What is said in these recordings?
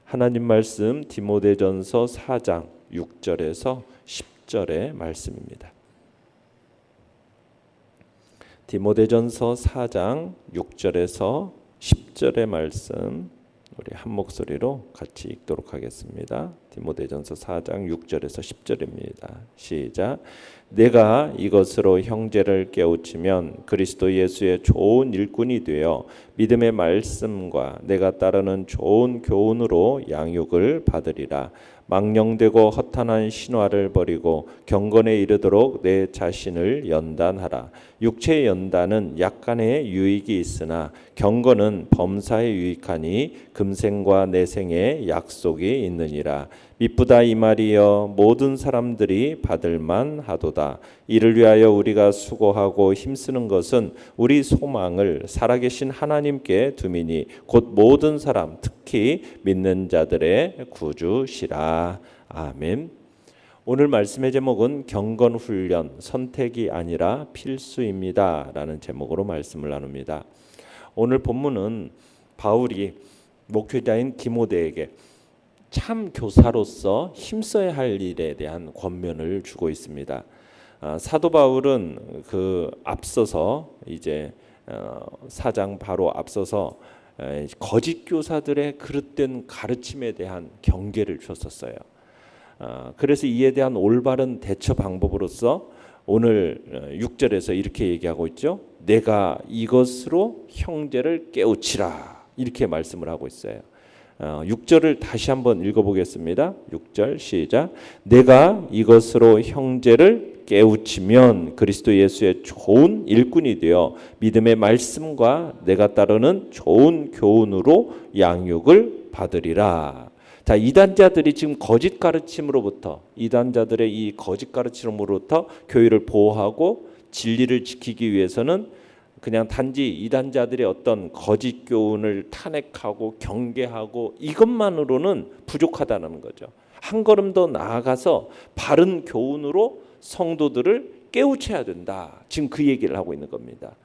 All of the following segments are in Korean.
하나님 말씀 디모데전서 4장 6절에서 10절의 말씀입니다. 디모데전서 4장 6절에서 10절의 말씀 우리 한 목소리로 같이 읽도록 하겠습니다. 디모데전서 4장 6절에서 10절입니다. 시작. 내가 이것으로 형제를 깨우치면 그리스도 예수의 좋은 일꾼이 되어 믿음의 말씀과 내가 따르는 좋은 교훈으로 양육을 받으리라. 망령되고 허탄한 신화를 버리고 경건에 이르도록 내 자신을 연단하라. 육체의 연단은 약간의 유익이 있으나 경건은 범사에 유익하니 금생과 내생에 약속이 있느니라. 미쁘다 이 말이여 모든 사람들이 받을만 하도다. 이를 위하여 우리가 수고하고 힘쓰는 것은 우리 소망을 살아계신 하나님께 두미니 곧 모든 사람 특히 믿는 자들의 구주시라. 아멘. 오늘 말씀의 제목은 경건훈련 선택이 아니라 필수입니다 라는 제목으로 말씀을 나눕니다. 오늘 본문은 바울이 목회자인 디모데에게 참 교사로서 힘써야 할 일에 대한 권면을 주고 있습니다. 사도 바울은 그 앞서서 이제 4장 바로 앞서서 거짓 교사들의 그릇된 가르침에 대한 경계를 줬었어요. 그래서 이에 대한 올바른 대처 방법으로서 오늘 6절에서 이렇게 얘기하고 있죠. 내가 이것으로 형제를 깨우치라 이렇게 말씀을 하고 있어요. 6절을 다시 한번 읽어보겠습니다. 6절 시작. 내가 이것으로 형제를 깨우치면 그리스도 예수의 좋은 일꾼이 되어 믿음의 말씀과 내가 따르는 좋은 교훈으로 양육을 받으리라. 자, 이단자들이 지금 거짓 가르침으로부터 이단자들의 이 거짓 가르침으로부터 교회를 보호하고 진리를 지키기 위해서는 그냥 단지 이단자들의 어떤 거짓 교훈을 탄핵하고 경계하고 이것만으로는 부족하다는 거죠. 한 걸음 더 나아가서 바른 교훈으로 성도들을 깨우쳐야 된다. 지금 그 얘기를 하고 있는 겁니다.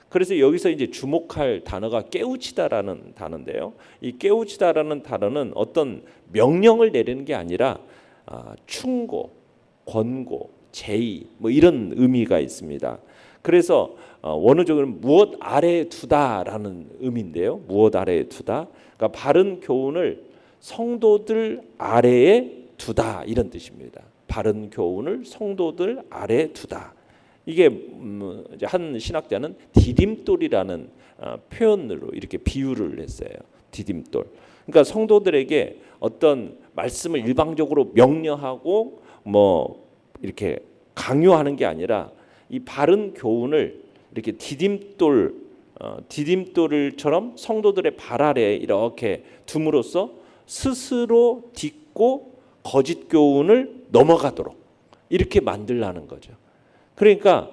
그래서 여기서 이제 주목할 단어가 깨우치다라는 단어인데요. 이 깨우치다라는 단어는 어떤 명령을 내리는 게 아니라 충고, 권고, 제의 뭐 이런 의미가 있습니다. 그래서 원어적으로는 무엇 아래에 두다라는 의미인데요. 무엇 아래에 두다. 그러니까 바른 교훈을 성도들 아래에 두다 이런 뜻입니다. 바른 교훈을 성도들 아래에 두다. 이게 한 신학자는 디딤돌이라는 표현으로 이렇게 비유를 했어요. 디딤돌. 그러니까 성도들에게 어떤 말씀을 일방적으로 명령하고 뭐 이렇게 강요하는 게 아니라 이 바른 교훈을 이렇게 디딤돌처럼 성도들의 발 아래에 이렇게 둠으로써 스스로 딛고 거짓 교훈을 넘어가도록 이렇게 만들라는 거죠. 그러니까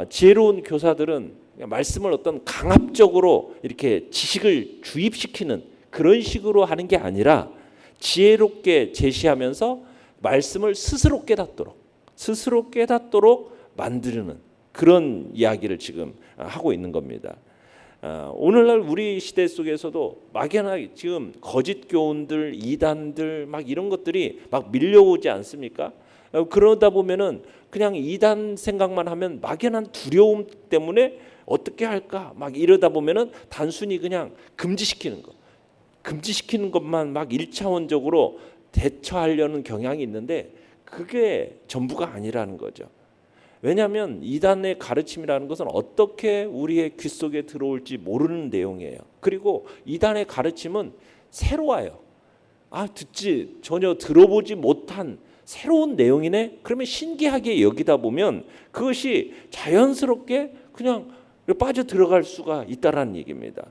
지혜로운 교사들은 말씀을 어떤 강압적으로 이렇게 지식을 주입시키는 그런 식으로 하는 게 아니라 지혜롭게 제시하면서 말씀을 스스로 깨닫도록 만드는 그런 이야기를 지금 하고 있는 겁니다. 오늘날 우리 시대 속에서도 막연하게 지금 거짓 교훈들, 이단들 막 이런 것들이 막 밀려오지 않습니까? 그러다 보면은 그냥 이단 생각만 하면 막연한 두려움 때문에 어떻게 할까 막 이러다 보면은 단순히 그냥 금지시키는 것만 막 1차원적으로 대처하려는 경향이 있는데 그게 전부가 아니라는 거죠. 왜냐하면 이단의 가르침이라는 것은 어떻게 우리의 귀 속에 들어올지 모르는 내용이에요. 그리고 이단의 가르침은 새로워요. 듣지 전혀 들어보지 못한 새로운 내용이네. 그러면 신기하게 여기다 보면 그것이 자연스럽게 그냥 빠져 들어갈 수가 있다라는 얘기입니다.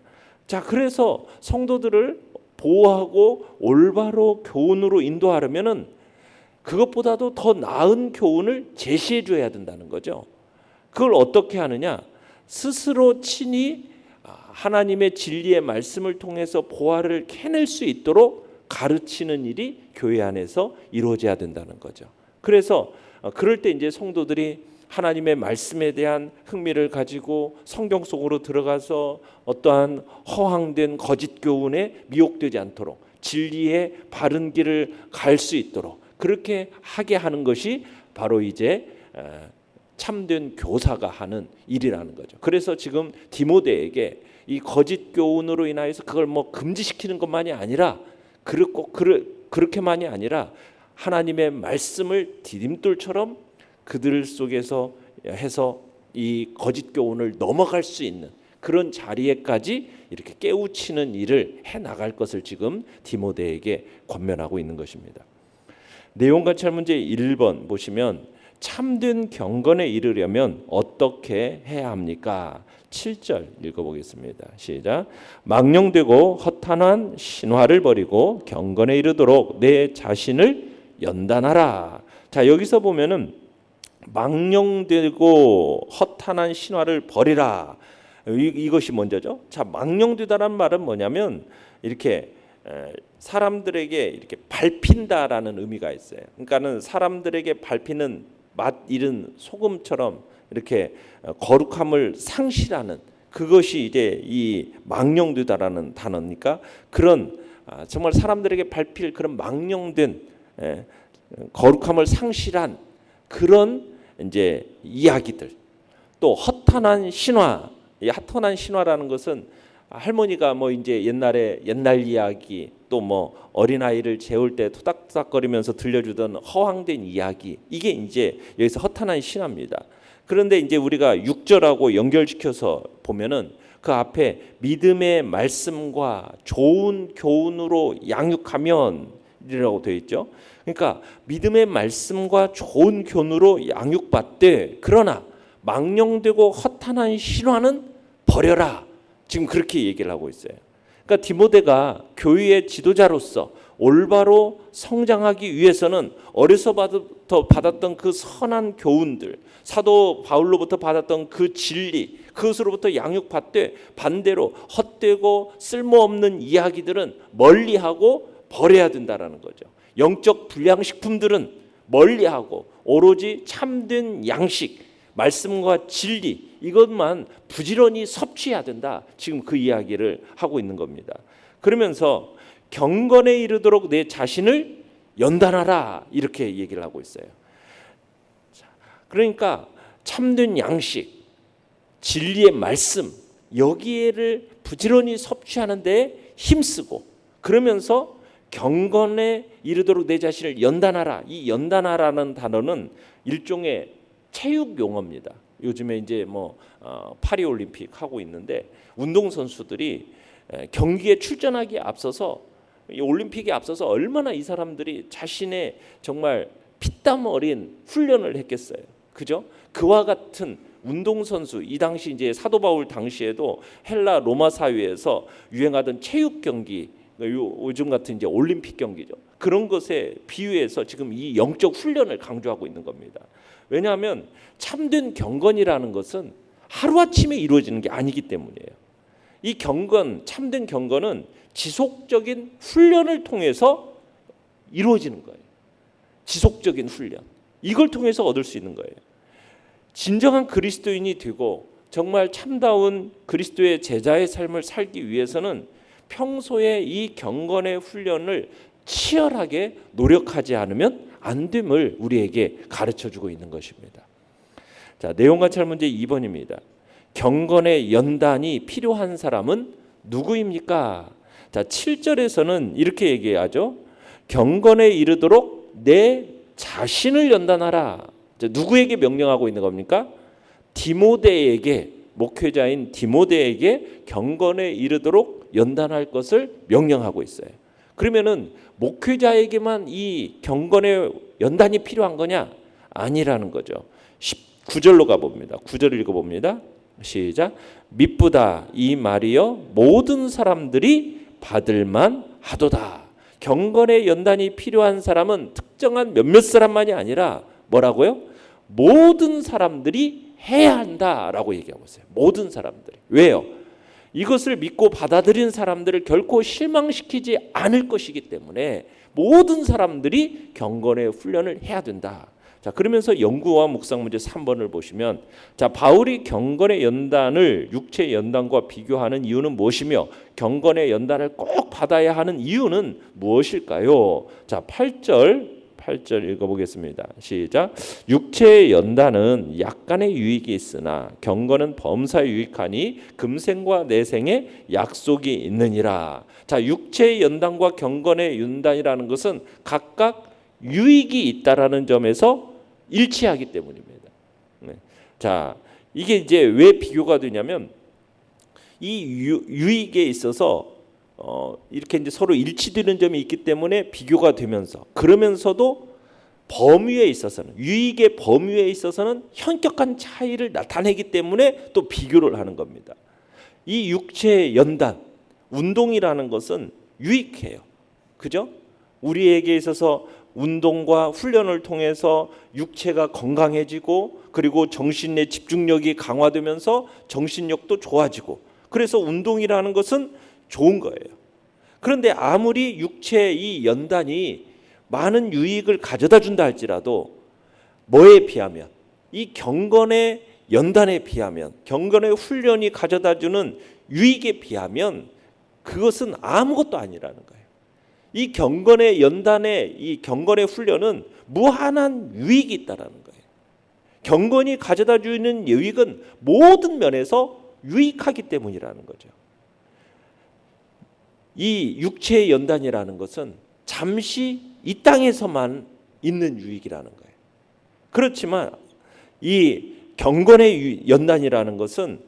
자, 그래서 성도들을 보호하고 올바로 교훈으로 인도하려면은 그것보다도 더 나은 교훈을 제시해 줘야 된다는 거죠. 그걸 어떻게 하느냐? 스스로 친히 하나님의 진리의 말씀을 통해서 보화를 캐낼 수 있도록 가르치는 일이 교회 안에서 이루어져야 된다는 거죠. 그래서 그럴 때 이제 성도들이 하나님의 말씀에 대한 흥미를 가지고 성경 속으로 들어가서 어떠한 허황된 거짓 교훈에 미혹되지 않도록 진리의 바른 길을 갈 수 있도록 그렇게 하게 하는 것이 바로 이제 참된 교사가 하는 일이라는 거죠. 그래서 지금 디모데에게 이 거짓 교훈으로 인하여서 그걸 뭐 금지시키는 것만이 아니라 그렇게만이 아니라 하나님의 말씀을 디딤돌처럼 그들 속에서 해서 이 거짓 교훈을 넘어갈 수 있는 그런 자리에까지 이렇게 깨우치는 일을 해 나갈 것을 지금 디모데에게 권면하고 있는 것입니다. 내용 관찰 문제 1번 보시면 참된 경건에 이르려면 어떻게 해야 합니까? 7절 읽어보겠습니다. 시작. 망령되고 허탄한 신화를 버리고 경건에 이르도록 내 자신을 연단하라. 자, 여기서 보면은 망령되고 허탄한 신화를 버리라. 이것이 먼저죠. 자, 망령되다라는 말은 뭐냐면 이렇게 사람들에게 이렇게 밟힌다라는 의미가 있어요. 그러니까는 사람들에게 밟히는 맛 잃은 소금처럼 이렇게 거룩함을 상실하는 그것이 이제 이 망령되다라는 단어니까 그런 정말 사람들에게 밟힐 그런 망령된 거룩함을 상실한 그런 이제 이야기들 또 허탄한 신화 이 허탄한 신화라는 것은 할머니가 뭐 이제 옛날 이야기 또 뭐 어린아이를 재울 때 토닥토닥거리면서 들려주던 허황된 이야기 이게 이제 여기서 허탄한 신화입니다. 그런데 이제 우리가 6절하고 연결시켜서 보면은 그 앞에 믿음의 말씀과 좋은 교훈으로 양육하면 이라고 되어 있죠. 그러니까 믿음의 말씀과 좋은 교훈으로 양육받되 그러나 망령되고 허탄한 신화는 버려라. 지금 그렇게 얘기를 하고 있어요. 그러니까 디모데가 교회의 지도자로서 올바로 성장하기 위해서는 어려서부터 받았던 그 선한 교훈들, 사도 바울로부터 받았던 그 진리, 그것으로부터 양육받되 반대로 헛되고 쓸모없는 이야기들은 멀리하고 버려야 된다라는 거죠. 영적 불량식품들은 멀리하고 오로지 참된 양식, 말씀과 진리 이것만 부지런히 섭취해야 된다. 지금 그 이야기를 하고 있는 겁니다. 그러면서 경건에 이르도록 내 자신을 연단하라 이렇게 얘기를 하고 있어요. 그러니까 참된 양식, 진리의 말씀 여기에를 부지런히 섭취하는 데 힘쓰고 그러면서 경건에 이르도록 내 자신을 연단하라. 이 연단하라는 단어는 일종의 체육 용어입니다. 요즘에 이제 뭐 파리 올림픽 하고 있는데 운동 선수들이 경기에 출전하기에 앞서서 올림픽에 앞서서 얼마나 이 사람들이 자신의 정말 피땀 어린 훈련을 했겠어요. 그죠? 그와 같은 운동 선수 이 당시 이제 사도 바울 당시에도 헬라 로마 사회에서 유행하던 체육 경기 요즘 같은 이제 올림픽 경기죠. 그런 것에 비유해서 지금 이 영적 훈련을 강조하고 있는 겁니다. 왜냐하면 참된 경건이라는 것은 하루아침에 이루어지는 게 아니기 때문이에요. 이 경건, 참된 경건은 지속적인 훈련을 통해서 이루어지는 거예요. 지속적인 훈련. 이걸 통해서 얻을 수 있는 거예요. 진정한 그리스도인이 되고 정말 참다운 그리스도의 제자의 삶을 살기 위해서는 평소에 이 경건의 훈련을 치열하게 노력하지 않으면 안 됨을 우리에게 가르쳐주고 있는 것입니다. 자, 내용 관찰 문제 2번입니다. 경건의 연단이 필요한 사람은 누구입니까? 자, 7절에서는 이렇게 얘기하죠. 경건에 이르도록 내 자신을 연단하라. 자, 누구에게 명령하고 있는 겁니까? 디모데에게, 목회자인 디모데에게 경건에 이르도록 연단할 것을 명령하고 있어요. 그러면은 목회자에게만 이 경건의 연단이 필요한 거냐? 아니라는 거죠. 19절로 가봅니다. 9절 읽어봅니다. 시작. 미쁘다 이 말이여 모든 사람들이 받을만 하도다. 경건의 연단이 필요한 사람은 특정한 몇몇 사람만이 아니라 뭐라고요? 모든 사람들이 해야 한다라고 얘기하고 있어요. 모든 사람들이. 왜요? 이것을 믿고 받아들인 사람들을 결코 실망시키지 않을 것이기 때문에 모든 사람들이 경건의 훈련을 해야 된다. 자, 그러면서 연구와 묵상 문제 3번을 보시면, 자, 바울이 경건의 연단을 육체의 연단과 비교하는 이유는 무엇이며 경건의 연단을 꼭 받아야 하는 이유는 무엇일까요? 자, 8절 읽어보겠습니다. 시작. 육체의 연단은 약간의 유익이 있으나 경건은 범사에 유익하니 금생과 내생에 약속이 있느니라. 자, 육체의 연단과 경건의 연단이라는 것은 각각 유익이 있다라는 점에서 일치하기 때문입니다. 네. 자, 이게 이제 왜 비교가 되냐면 이 유익에 있어서 이렇게 이제 서로 일치되는 점이 있기 때문에 비교가 되면서, 그러면서도 범위에 있어서는, 유익의 범위에 있어서는 현격한 차이를 나타내기 때문에 또 비교를 하는 겁니다. 이 육체의 연단, 운동이라는 것은 유익해요. 그죠? 우리에게 있어서 운동과 훈련을 통해서 육체가 건강해지고, 그리고 정신의 집중력이 강화되면서 정신력도 좋아지고, 그래서 운동이라는 것은 좋은 거예요. 그런데 아무리 육체의 이 연단이 많은 유익을 가져다 준다 할지라도 뭐에 비하면, 이 경건의 연단에 비하면, 경건의 훈련이 가져다 주는 유익에 비하면 그것은 아무것도 아니라는 거예요. 이 경건의 연단의, 이 경건의 훈련은 무한한 유익이 있다라는 거예요. 경건이 가져다 주는 유익은 모든 면에서 유익하기 때문이라는 거죠. 이 육체의 연단이라는 것은 잠시 이 땅에서만 있는 유익이라는 거예요. 그렇지만 이 경건의 연단이라는 것은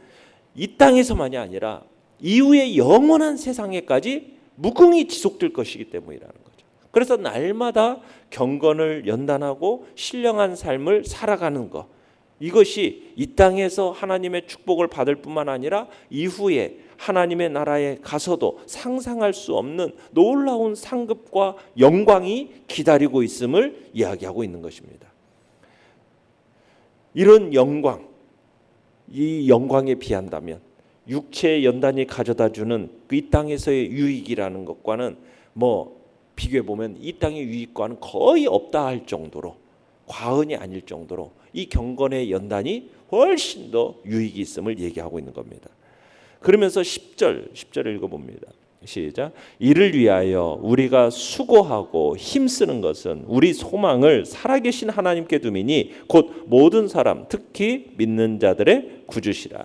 이 땅에서만이 아니라 이후의 영원한 세상에까지 무궁히 지속될 것이기 때문이라는 거죠. 그래서 날마다 경건을 연단하고 신령한 삶을 살아가는 것, 이것이 이 땅에서 하나님의 축복을 받을 뿐만 아니라 이후에 하나님의 나라에 가서도 상상할 수 없는 놀라운 상급과 영광이 기다리고 있음을 이야기하고 있는 것입니다. 이런 영광, 이 영광에 비한다면 육체의 연단이 가져다주는 이 땅에서의 유익이라는 것과는 비교해 보면 이 땅의 유익과는 거의 없다 할 정도로, 과언이 아닐 정도로 이 경건의 연단이 훨씬 더 유익이 있음을 얘기하고 있는 겁니다. 그러면서 10절을 읽어봅니다. 시작. 이를 위하여 우리가 수고하고 힘쓰는 것은 우리 소망을 살아계신 하나님께 두미니 곧 모든 사람, 특히 믿는 자들의 구주시라.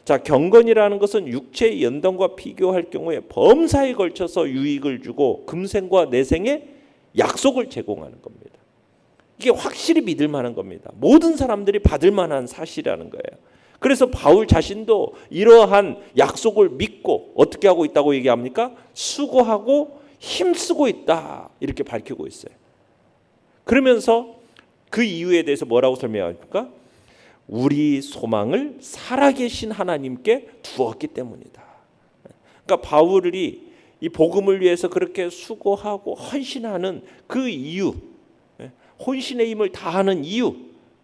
자, 경건이라는 것은 육체의 연단과 비교할 경우에 범사에 걸쳐서 유익을 주고 금생과 내생에 약속을 제공하는 겁니다. 이게 확실히 믿을 만한 겁니다. 모든 사람들이 받을 만한 사실이라는 거예요. 그래서 바울 자신도 이러한 약속을 믿고 어떻게 하고 있다고 얘기합니까? 수고하고 힘쓰고 있다, 이렇게 밝히고 있어요. 그러면서 그 이유에 대해서 뭐라고 설명합니까? 우리 소망을 살아계신 하나님께 두었기 때문이다. 그러니까 바울이 이 복음을 위해서 그렇게 수고하고 헌신하는 그 이유, 혼신의 힘을 다하는 이유,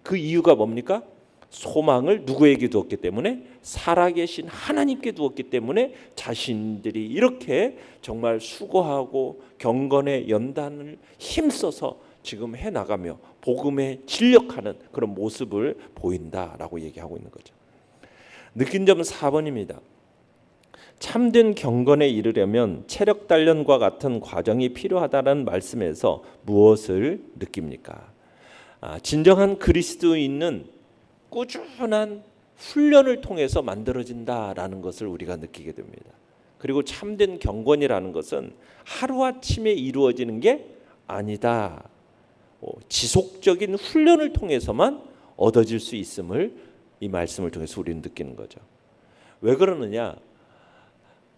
그 이유가 뭡니까? 소망을 누구에게 두었기 때문에? 살아계신 하나님께 두었기 때문에 자신들이 이렇게 정말 수고하고 경건의 연단을 힘써서 지금 해나가며 복음에 진력하는 그런 모습을 보인다라고 얘기하고 있는 거죠. 느낀 점은 4번입니다. 참된 경건에 이르려면 체력 단련과 같은 과정이 필요하다는 말씀에서 무엇을 느낍니까? 진정한 그리스도인은 꾸준한 훈련을 통해서 만들어진다라는 것을 우리가 느끼게 됩니다. 그리고 참된 경건이라는 것은 하루아침에 이루어지는 게 아니다. 지속적인 훈련을 통해서만 얻어질 수 있음을 이 말씀을 통해서 우리는 느끼는 거죠. 왜 그러느냐?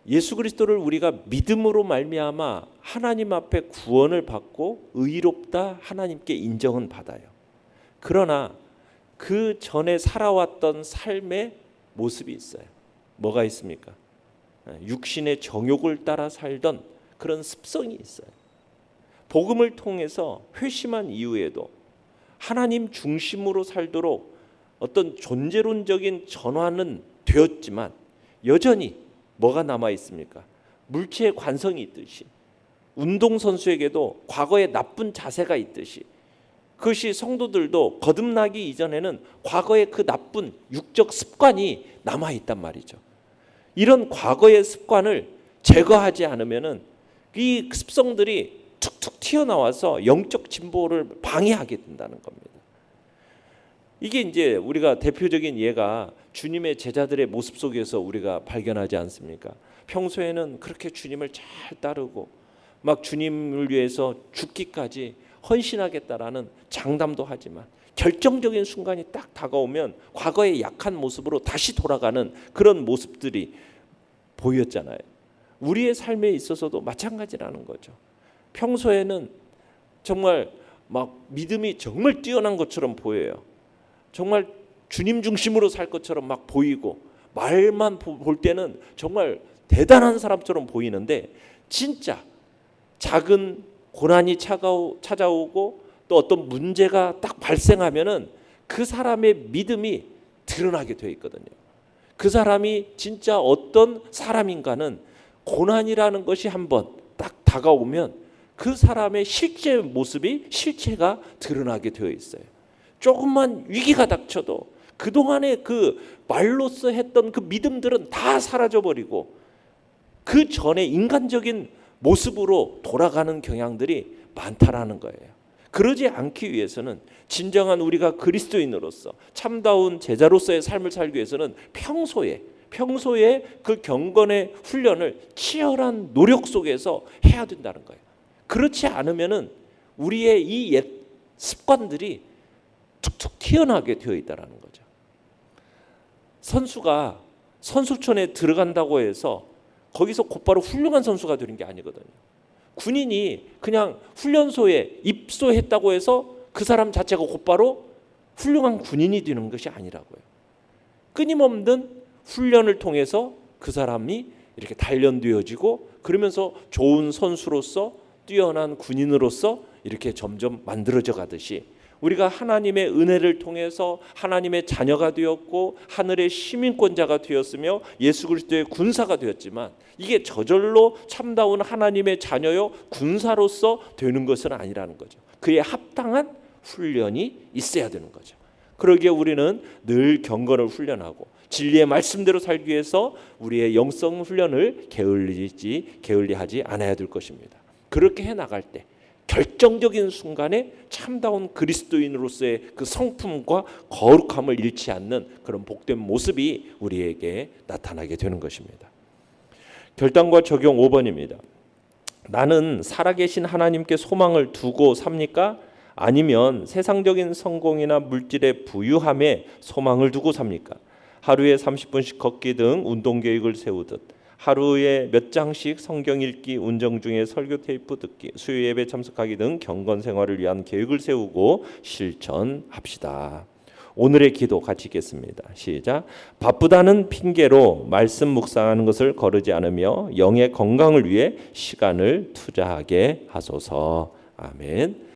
예수 그리스도를 우리가 믿음으로 말미암아 하나님 앞에 구원을 받고 의롭다 하나님께 인정은 받아요. 그러나 그 전에 살아왔던 삶의 모습이 있어요. 뭐가 있습니까? 육신의 정욕을 따라 살던 그런 습성이 있어요. 복음을 통해서 회심한 이후에도 하나님 중심으로 살도록 어떤 존재론적인 전환은 되었지만 여전히 뭐가 남아 있습니까? 물체의 관성이 있듯이, 운동선수에게도 과거의 나쁜 자세가 있듯이 그것이 성도들도 거듭나기 이전에는 과거의 그 나쁜 육적 습관이 남아있단 말이죠. 이런 과거의 습관을 제거하지 않으면은 이 습성들이 툭툭 튀어나와서 영적 진보를 방해하게 된다는 겁니다. 이게 이제 우리가 대표적인 예가 주님의 제자들의 모습 속에서 우리가 발견하지 않습니까? 평소에는 그렇게 주님을 잘 따르고 막 주님을 위해서 죽기까지 헌신하겠다라는 장담도 하지만 결정적인 순간이 딱 다가오면 과거의 약한 모습으로 다시 돌아가는 그런 모습들이 보였잖아요. 우리의 삶에 있어서도 마찬가지라는 거죠. 평소에는 정말 막 믿음이 정말 뛰어난 것처럼 보여요. 정말 주님 중심으로 살 것처럼 막 보이고 말만 볼 때는 정말 대단한 사람처럼 보이는데 진짜 작은 고난이 찾아오고 또 어떤 문제가 딱 발생하면은 그 사람의 믿음이 드러나게 돼 있거든요. 그 사람이 진짜 어떤 사람인가는 고난이라는 것이 한번 딱 다가오면 그 사람의 실제 모습이 실체가 드러나게 되어 있어요. 조금만 위기가 닥쳐도 그동안의 그 말로써 했던 그 믿음들은 다 사라져버리고 그 전에 인간적인 모습으로 돌아가는 경향들이 많다라는 거예요. 그러지 않기 위해서는 진정한 우리가 그리스도인으로서 참다운 제자로서의 삶을 살기 위해서는 평소에 그 경건의 훈련을 치열한 노력 속에서 해야 된다는 거예요. 그렇지 않으면은 우리의 이 옛 습관들이 툭툭 튀어나오게 되어 있다는 거죠. 선수가 선수촌에 들어간다고 해서 거기서 곧바로 훌륭한 선수가 되는 게 아니거든요. 군인이 그냥 훈련소에 입소했다고 해서 그 사람 자체가 곧바로 훌륭한 군인이 되는 것이 아니라고요. 끊임없는 훈련을 통해서 그 사람이 이렇게 단련되어지고 그러면서 좋은 선수로서 뛰어난 군인으로서 이렇게 점점 만들어져 가듯이 우리가 하나님의 은혜를 통해서 하나님의 자녀가 되었고 하늘의 시민권자가 되었으며 예수 그리스도의 군사가 되었지만 이게 저절로 참다운 하나님의 자녀요 군사로서 되는 것은 아니라는 거죠. 그에 합당한 훈련이 있어야 되는 거죠. 그러기에 우리는 늘 경건을 훈련하고 진리의 말씀대로 살기 위해서 우리의 영성 훈련을 게을리하지 않아야 될 것입니다. 그렇게 해나갈 때 결정적인 순간에 참다운 그리스도인으로서의 그 성품과 거룩함을 잃지 않는 그런 복된 모습이 우리에게 나타나게 되는 것입니다. 결단과 적용 5번입니다. 나는 살아계신 하나님께 소망을 두고 삽니까? 아니면 세상적인 성공이나 물질의 부유함에 소망을 두고 삽니까? 하루에 30분씩 걷기 등 운동 계획을 세우듯 하루에 몇 장씩 성경 읽기, 운전 중에 설교 테이프 듣기, 수요 예배 참석하기 등 경건 생활을 위한 계획을 세우고 실천합시다. 오늘의 기도 같이 읽겠습니다. 시작. 바쁘다는 핑계로 말씀 묵상하는 것을 거르지 않으며 영의 건강을 위해 시간을 투자하게 하소서. 아멘.